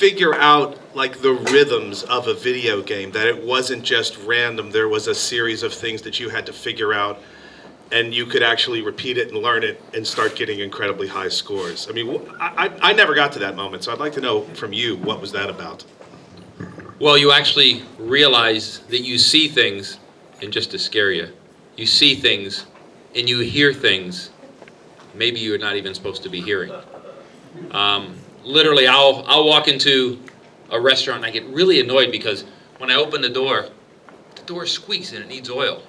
figure out like the rhythms of a video game, that it wasn't just random, there was a series of things that you had to figure out, and you could actually repeat it and learn it and start getting incredibly high scores? I mean, I never got to that moment, so I'd like to know from you, what was that about? Well, you actually realize that you see things, and just to scare you, you see things and you hear things maybe you're not even supposed to be hearing. Literally, I'll walk into a restaurant and I get really annoyed because when I open the door squeaks and it needs oil.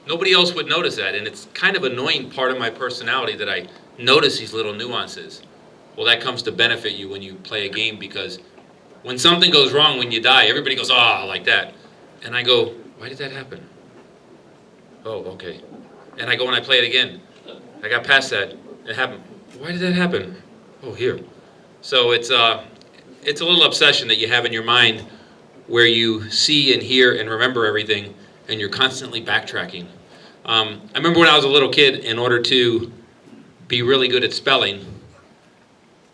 Nobody else would notice that, and it's kind of annoying part of my personality that I notice these little nuances. Well, that comes to benefit you when you play a game, because when something goes wrong, when you die, everybody goes, ah, like that. And I go, why did that happen? Oh, okay. And I go and I play it again. I got past that. It happened. Why did that happen? Oh, here. So it's a little obsession that you have in your mind where you see and hear and remember everything, and you're constantly backtracking. I remember when I was a little kid, in order to be really good at spelling,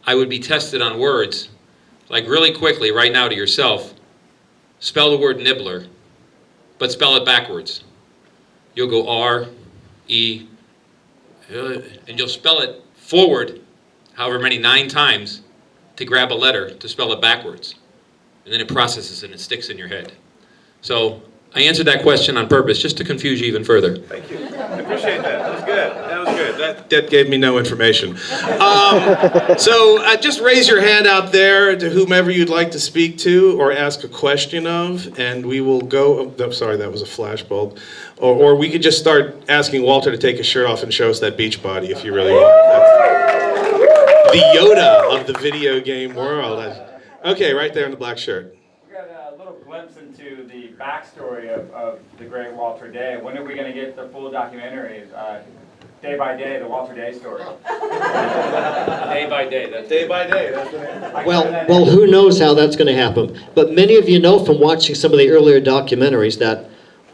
I would be tested on words, like really quickly, right now to yourself, spell the word Nibbler, but spell it backwards. You'll go R, E, and you'll spell it forward, however many, 9 times, to grab a letter to spell it backwards. And then it processes and it sticks in your head. So I answered that question on purpose, just to confuse you even further. Thank you. I appreciate that. That was good. That was good. That gave me no information. So just raise your hand out there to whomever you'd like to speak to or ask a question of, and we will go. Oh, sorry, that was a flash bulb. Or we could just start asking Walter to take his shirt off and show us that beach body if you really want. That's the Yoda of the video game world. Okay, right there in the black shirt. We got a little glimpse into the backstory of the great Walter Day. When are we going to get the full documentary? Day by Day, the Walter Day story. Day by Day. That's Day by Day. That's the name. Well, who knows how that's going to happen? But many of you know from watching some of the earlier documentaries that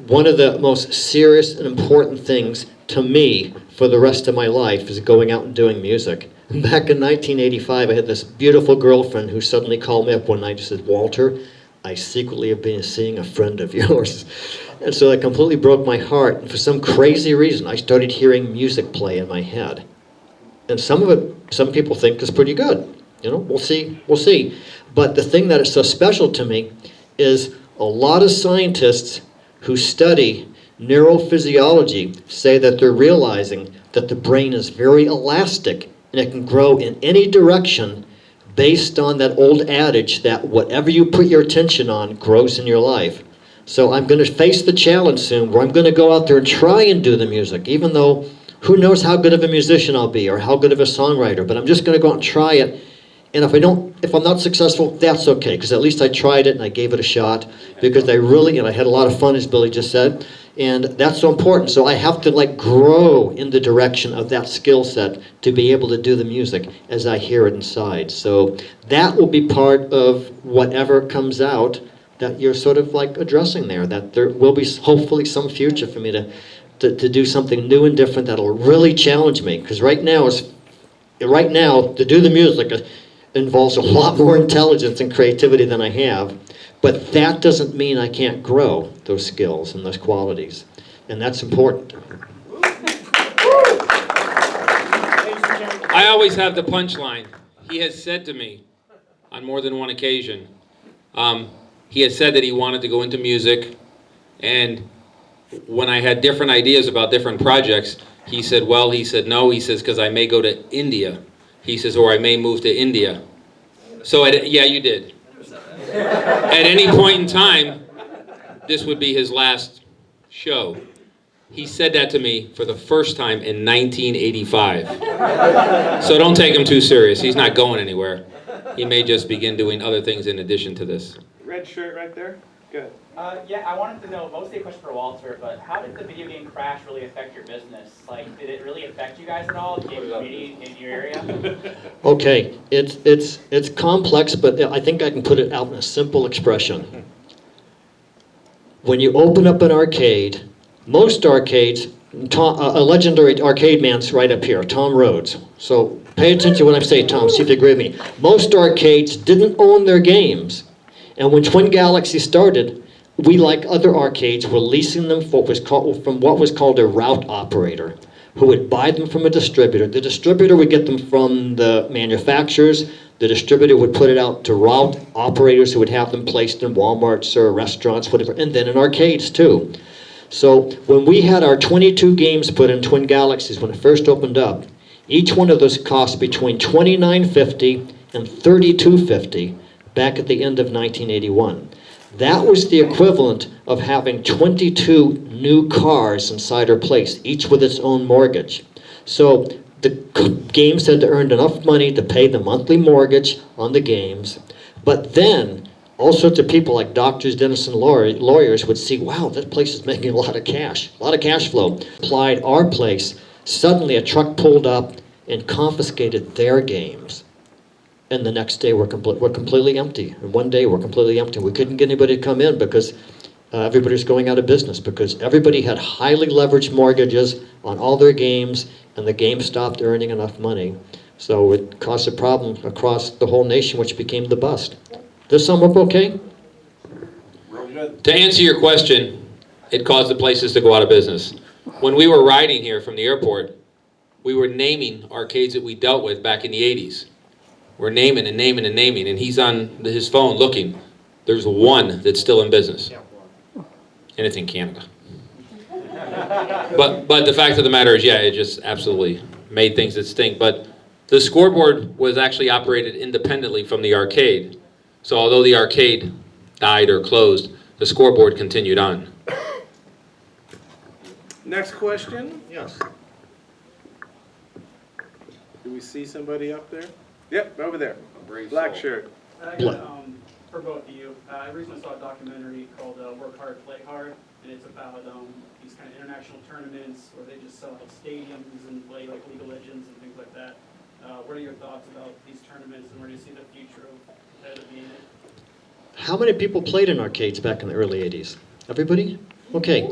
one of the most serious and important things to me for the rest of my life is going out and doing music. Back in 1985, I had this beautiful girlfriend who suddenly called me up one night and said, "Walter, I secretly have been seeing a friend of yours." And so that completely broke my heart. And for some crazy reason, I started hearing music play in my head. And some of it, some people think is pretty good. You know, we'll see. But the thing that is so special to me is a lot of scientists who study neurophysiology say that they're realizing that the brain is very elastic and it can grow in any direction based on that old adage that whatever you put your attention on grows in your life. So I'm going to face the challenge soon where I'm going to go out there and try and do the music, even though who knows how good of a musician I'll be or how good of a songwriter, but I'm just going to go out and try it. And if I'm not successful, that's okay, because at least I tried it and I gave it a shot, because I had a lot of fun, as Billy just said, and that's so important. So I have to grow in the direction of that skill set to be able to do the music as I hear it inside. So that will be part of whatever comes out that you're sort of addressing there, that there will be hopefully some future for me to do something new and different that'll really challenge me, because right now to do the music involves a lot more intelligence and creativity than I have, but that doesn't mean I can't grow those skills and those qualities, and that's important. I always have the punchline. He has said to me on more than one occasion, he has said that he wanted to go into music, and when I had different ideas about different projects, he said, no, he says, because I may go to India. He says, or I may move to India. So, yeah, you did. At any point in time, this would be his last show. He said that to me for the first time in 1985. So don't take him too serious. He's not going anywhere. He may just begin doing other things in addition to this. Red shirt right there. Good. Yeah, I wanted to know, mostly a question for Walter, but how did the video game crash really affect your business? Did it really affect you guys at all, the game community in your area? Okay, it's complex, but I think I can put it out in a simple expression. When you open up an arcade, most arcades, a legendary arcade man's right up here, Tom Rhodes. So Pay attention to what I'm saying, Tom, see if you agree with me. Most arcades didn't own their games. And when Twin Galaxy started, we, like other arcades, were leasing them from what was called a route operator, who would buy them from a distributor. The distributor would get them from the manufacturers. The distributor would put it out to route operators who would have them placed in Walmarts or restaurants, whatever, and then in arcades too. So when we had our 22 games put in Twin Galaxies when it first opened up, each one of those cost between $29.50 and $32.50 back at the end of 1981. That was the equivalent of having 22 new cars inside our place, each with its own mortgage. So the games had to earn enough money to pay the monthly mortgage on the games, but then all sorts of people like doctors, dentists, and lawyers would see, wow, that place is making a lot of cash flow. Applied our place, suddenly a truck pulled up and confiscated their games. And the next day we're completely empty. And one day we're completely empty. We couldn't get anybody to come in because everybody's going out of business, because everybody had highly leveraged mortgages on all their games, and the game stopped earning enough money. So it caused a problem across the whole nation, which became the bust. Does sum up okay? To answer your question, it caused the places to go out of business. When we were riding here from the airport, we were naming arcades that we dealt with back in the 80s. We're naming and naming and naming, and he's on his phone looking. There's one that's still in business, and it's in Canada. But the fact of the matter is, yeah, it just absolutely made things that stink. But the scoreboard was actually operated independently from the arcade. So although the arcade died or closed, the scoreboard continued on. Next question. Yes. Do we see somebody up there? Yep, over there. Black shirt. I got, for both of you, I recently saw a documentary called Work Hard, Play Hard, and it's about these kind of international tournaments where they just sell out stadiums and play like League of Legends and things like that. What are your thoughts about these tournaments, and where do you see the future of that being in? How many people played in arcades back in the early 80s? Everybody? Okay.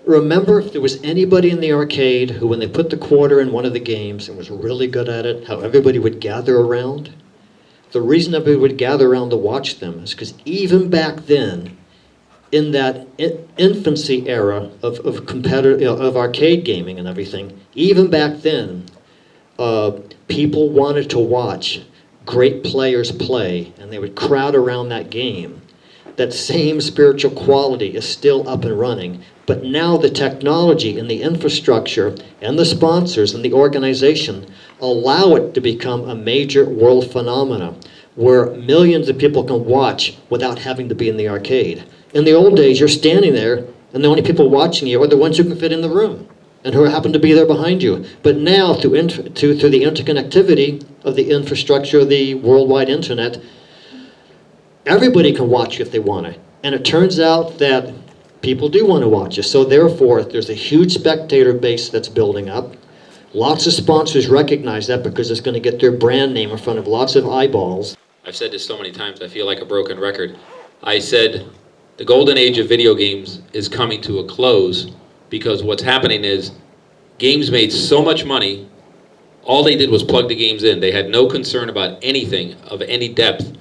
Remember, if there was anybody in the arcade who, when they put the quarter in one of the games and was really good at it, how everybody would gather around? The reason everybody would gather around to watch them is because even back then, in that infancy era of of arcade gaming and everything, even back then, people wanted to watch great players play, and they would crowd around that game. That same spiritual quality is still up and running, but now the technology and the infrastructure and the sponsors and the organization allow it to become a major world phenomena where millions of people can watch without having to be in the arcade. In the old days, you're standing there, and the only people watching you are the ones who can fit in the room and who happen to be there behind you. But now, through the interconnectivity of the infrastructure of the worldwide internet, everybody can watch if they want to. And it turns out that people do want to watch it. So therefore, there's a huge spectator base that's building up. Lots of sponsors recognize that because it's going to get their brand name in front of lots of eyeballs. I've said this so many times, I feel like a broken record. I said the golden age of video games is coming to a close because what's happening is games made so much money, all they did was plug the games in. They had no concern about anything of any depth.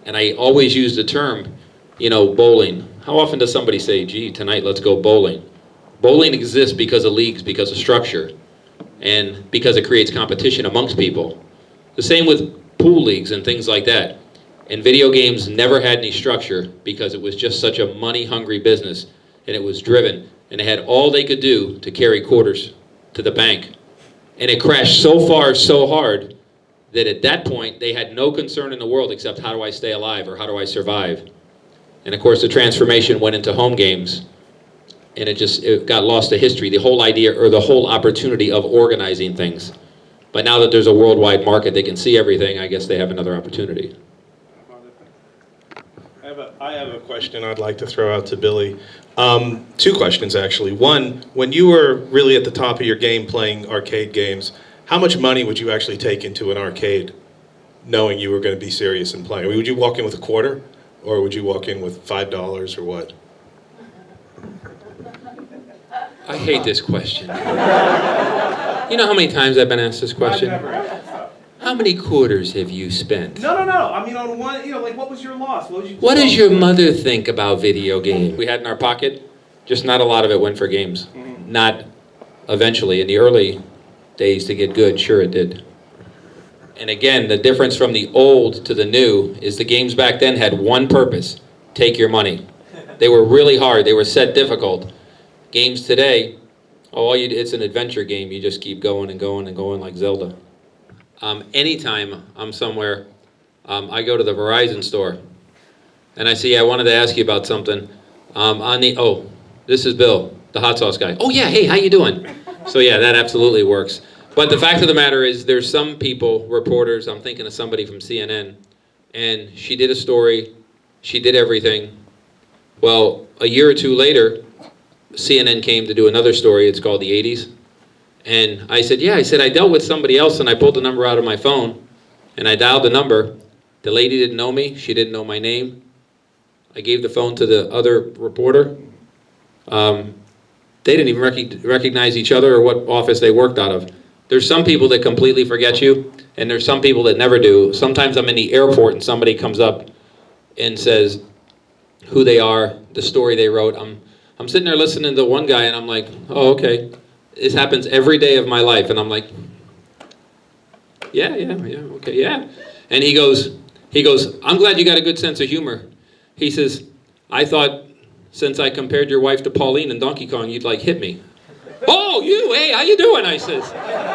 And I always use the term, bowling. How often does somebody say, gee, tonight let's go bowling? Bowling exists because of leagues, because of structure, and because it creates competition amongst people. The same with pool leagues and things like that. And video games never had any structure because it was just such a money-hungry business, and it was driven, and they had all they could do to carry quarters to the bank. And it crashed so far, so hard, that at that point, they had no concern in the world except how do I stay alive or how do I survive? And of course, the transformation went into home games, and it got lost to history, the whole idea or the whole opportunity of organizing things. But now that there's a worldwide market, they can see everything, I guess they have another opportunity. I have a question I'd like to throw out to Billy. Two questions, actually. One, when you were really at the top of your game playing arcade games, how much money would you actually take into an arcade knowing you were going to be serious in playing? I mean, would you walk in with a quarter, or would you walk in with $5 or what? I hate this question. You know how many times I've been asked this question? I've never asked that. How many quarters have you spent? No. I mean, on one, you know, like, what was your loss? What does your mother think about video games? We had in our pocket, just not a lot of it went for games. Not eventually. In the early days to get good, sure it did. And again, the difference from the old to the new is the games back then had one purpose: take your money. They were really hard. They were set difficult. Games today, it's an adventure game. You just keep going and going and going like Zelda. Anytime I'm somewhere, I go to the Verizon store, and I see, I wanted to ask you about something. This is Bill, the hot sauce guy. Oh yeah, hey, how you doing? So yeah, that absolutely works. But the fact of the matter is, there's some people, reporters, I'm thinking of somebody from CNN, and she did a story, she did everything. Well, a year or two later, CNN came to do another story. It's called The 80s. And I said, I dealt with somebody else, and I pulled the number out of my phone, and I dialed the number. The lady didn't know me. She didn't know my name. I gave the phone to the other reporter. They didn't even recognize each other or what office they worked out of. There's some people that completely forget you, and there's some people that never do. Sometimes I'm in the airport, and somebody comes up and says who they are, the story they wrote. I'm sitting there listening to one guy, and I'm like, oh, okay. This happens every day of my life, and I'm like, yeah, okay, yeah. And he goes, I'm glad you got a good sense of humor. He says, I thought since I compared your wife to Pauline in Donkey Kong, you'd like hit me. Oh, you, hey, how you doing? I says.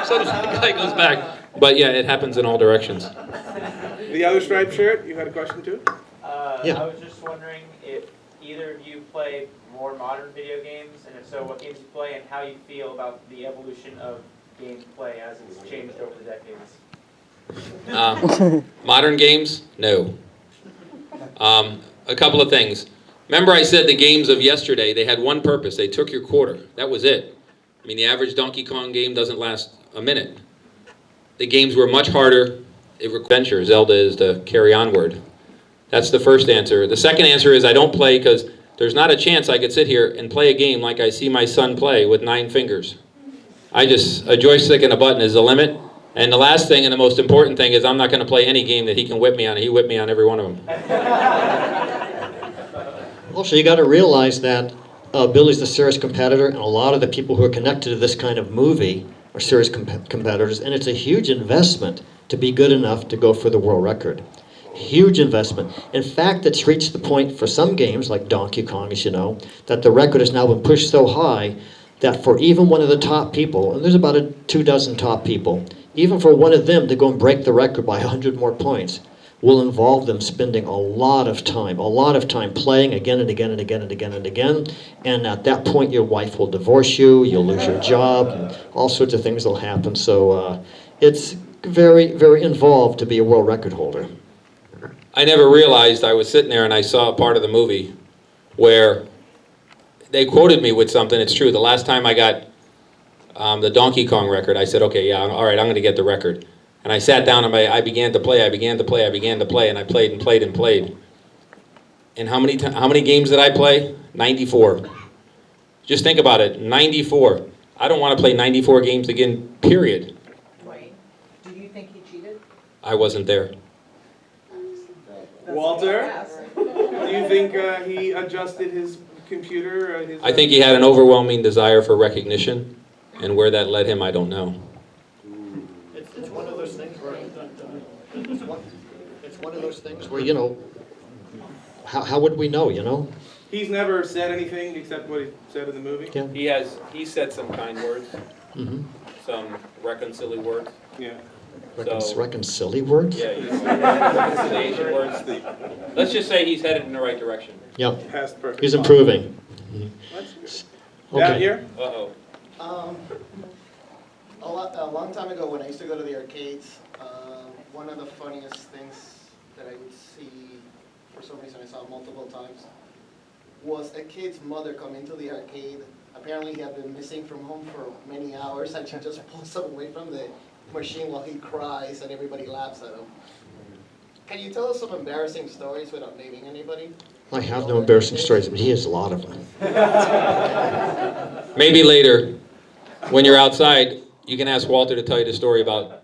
So the guy goes back. But yeah, it happens in all directions. The other striped shirt, you had a question too? Yeah. I was just wondering if either of you play more modern video games, and if so, what games you play, and how you feel about the evolution of gameplay as it's changed over the decades. Modern games? No. A couple of things. Remember I said the games of yesterday, they had one purpose. They took your quarter. That was it. I mean, the average Donkey Kong game doesn't last a minute. The games were much harder. Adventure, Zelda is the carry-on word. That's the first answer. The second answer is I don't play because there's not a chance I could sit here and play a game like I see my son play with 9 fingers. A joystick and a button is the limit. And the last thing and the most important thing is I'm not going to play any game that he can whip me on. He whipped me on every one of them. Also, you got to realize that Billy's the serious competitor, and a lot of the people who are connected to this kind of movie are serious competitors, and it's a huge investment to be good enough to go for the world record. Huge investment. In fact, it's reached the point for some games, like Donkey Kong, as you know, that the record has now been pushed so high that for even one of the top people, and there's about 24 top people, even for one of them to go and break the record by 100 more points will involve them spending a lot of time playing again and again and again and again and again. And at that point, your wife will divorce you, you'll lose your job, and all sorts of things will happen. So it's very, very involved to be a world record holder. I never realized I was sitting there and I saw a part of the movie where they quoted me with something. It's true. The last time I got the Donkey Kong record, I said, okay, yeah, all right, I'm going to get the record. And I sat down and I began to play, and I played and played and played. And how many games did I play? 94. Just think about it, 94. I don't want to play 94 games again, period. Wait, do you think he cheated? I wasn't there. Walter, do you think he adjusted his computer? I think he had an overwhelming desire for recognition, and where that led him, I don't know. It's one of those things where you know, how would we know, you know? He's never said anything except what he said in the movie? Yeah. He said some kind words, Mm-hmm. some reconciliatory words. Yeah. Reconciliatory words? Yeah, reconciliation words. Let's just say he's headed in the right direction. Yeah. Past perfect. He's improving. That's good. Down Okay. here? Uh-oh. A long time ago when I used to go to the arcades, one of the funniest things that I would see, for some reason I saw multiple times, was a kid's mother come into the arcade. Apparently he had been missing from home for many hours, and she just pulls him away from the machine while he cries and everybody laughs at him. Can you tell us some embarrassing stories without naming anybody? I have no embarrassing stories, but he has a lot of them. Maybe later, when you're outside, you can ask Walter to tell you the story about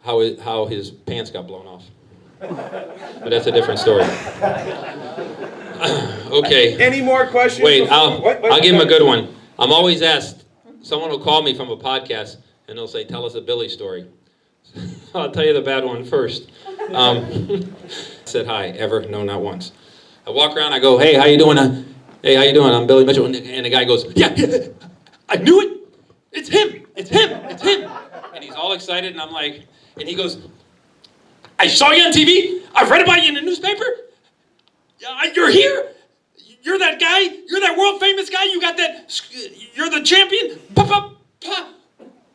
how his pants got blown off. But that's a different story. Okay. Any more questions? Wait, before- I'll give him a good one. I'm always asked, someone will call me from a podcast, and they'll say, tell us a Billy story. I'll tell you the bad one first. I said hi, ever? No, not once. I walk around, I go, hey, how you doing? Hey, how you doing? I'm Billy Mitchell. And the guy goes, yeah, I knew it. It's him. It's him. It's him. And he's all excited, and I'm like, and he goes, I saw you on TV. I've read about you in the newspaper. You're here. You're that guy. You're that world famous guy. You got that. You're the champion.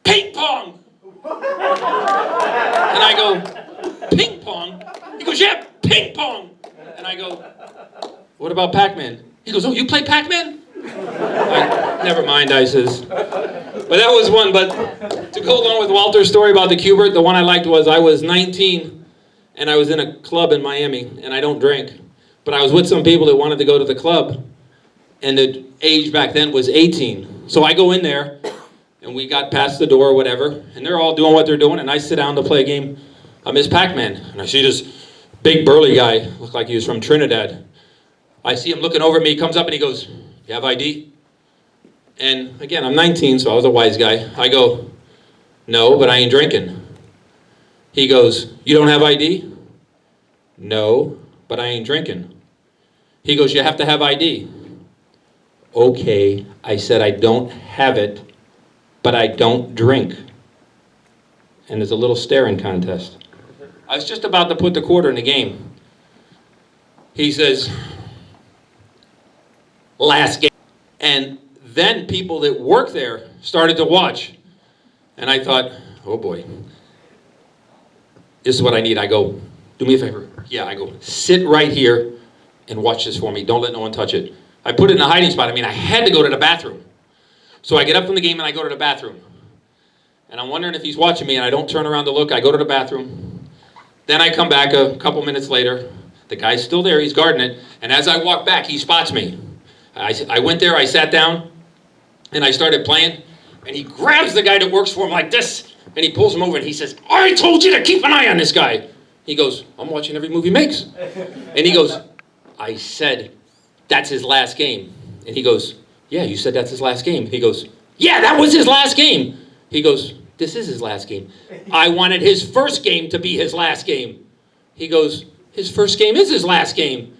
Ping pong. And I go, ping pong? He goes, yeah, ping pong. And I go, what about Pac-Man? He goes, oh, you play Pac-Man? Never mind, I says. But that was one. But to go along with Walter's story about the Q*bert, the one I liked was I was 19 and I was in a club in Miami, and I don't drink. But I was with some people that wanted to go to the club, and the age back then was 18. So I go in there, and we got past the door or whatever, and they're all doing what they're doing, and I sit down to play a game of Miss Pac-Man. And I see this big burly guy, looked like he was from Trinidad. I see him looking over at me, he comes up and he goes, you have ID? And again, I'm 19, so I was a wise guy. I go, no, but I ain't drinking. He goes, you don't have ID? No, but I ain't drinking. He goes, you have to have ID. Okay, I said I don't have it, but I don't drink. And there's a little staring contest. I was just about to put the quarter in the game. He says, last game. And then people that work there started to watch. And I thought, oh boy, this is what I need. I go, do me a favor. Yeah, I go, sit right here and watch this for me. Don't let no one touch it. I put it in a hiding spot. I mean, I had to go to the bathroom. So I get up from the game and I go to the bathroom. And I'm wondering if he's watching me, and I don't turn around to look. I go to the bathroom. Then I come back a couple minutes later. The guy's still there. He's guarding it. And as I walk back, he spots me. I went there. I sat down, and I started playing. And he grabs the guy that works for him like this, and he pulls him over, and he says, I told you to keep an eye on this guy. He goes, I'm watching every move he makes. And he goes, I said, that's his last game. And he goes, yeah, you said that's his last game. He goes, yeah, that was his last game. He goes, this is his last game. I wanted his first game to be his last game. He goes, his first game is his last game.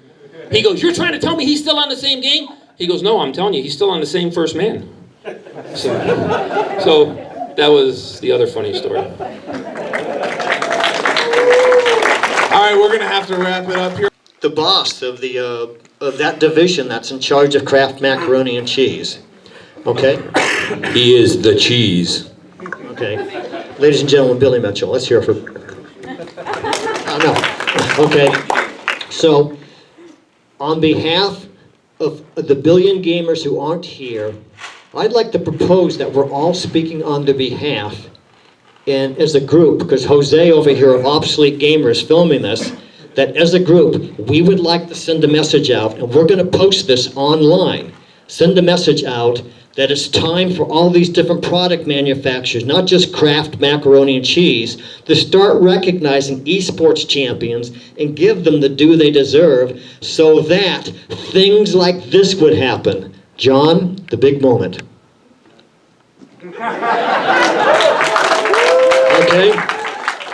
He goes, you're trying to tell me he's still on the same game? He goes, no, I'm telling you, he's still on the same first man. So that was the other funny story. All right, we're going to have to wrap it up here. The boss of that division that's in charge of Kraft macaroni and cheese. Okay? He is the cheese. Okay. Ladies and gentlemen, Billy Mitchell. Let's hear it for... no. Okay. So, on behalf of the billion gamers who aren't here, I'd like to propose that we're all speaking on their behalf, and as a group, because Jose over here of Obsolete Gamer is filming this, that as a group, we would like to send a message out, and we're going to post this online. Send a message out that it's time for all these different product manufacturers, not just Kraft macaroni and cheese, to start recognizing esports champions and give them the due they deserve so that things like this would happen. John, the big moment. Okay?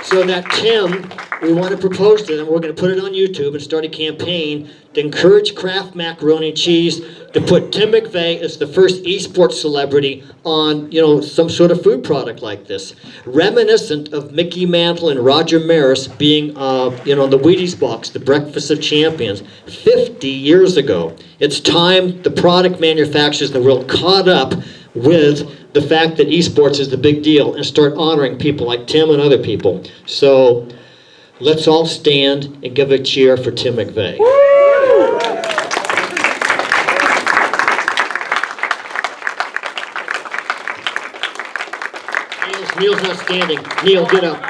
So that Tim, we want to propose to them, we're going to put it on YouTube and start a campaign to encourage Kraft macaroni and cheese to put Tim McVeigh as the first esports celebrity on, some sort of food product like this. Reminiscent of Mickey Mantle and Roger Maris being, the Wheaties box, the Breakfast of Champions, 50 years ago. It's time the product manufacturers in the world caught up with the fact that esports is the big deal and start honoring people like Tim and other people. So let's all stand and give a cheer for Tim McVeigh. Neil's not standing. Neil, get up.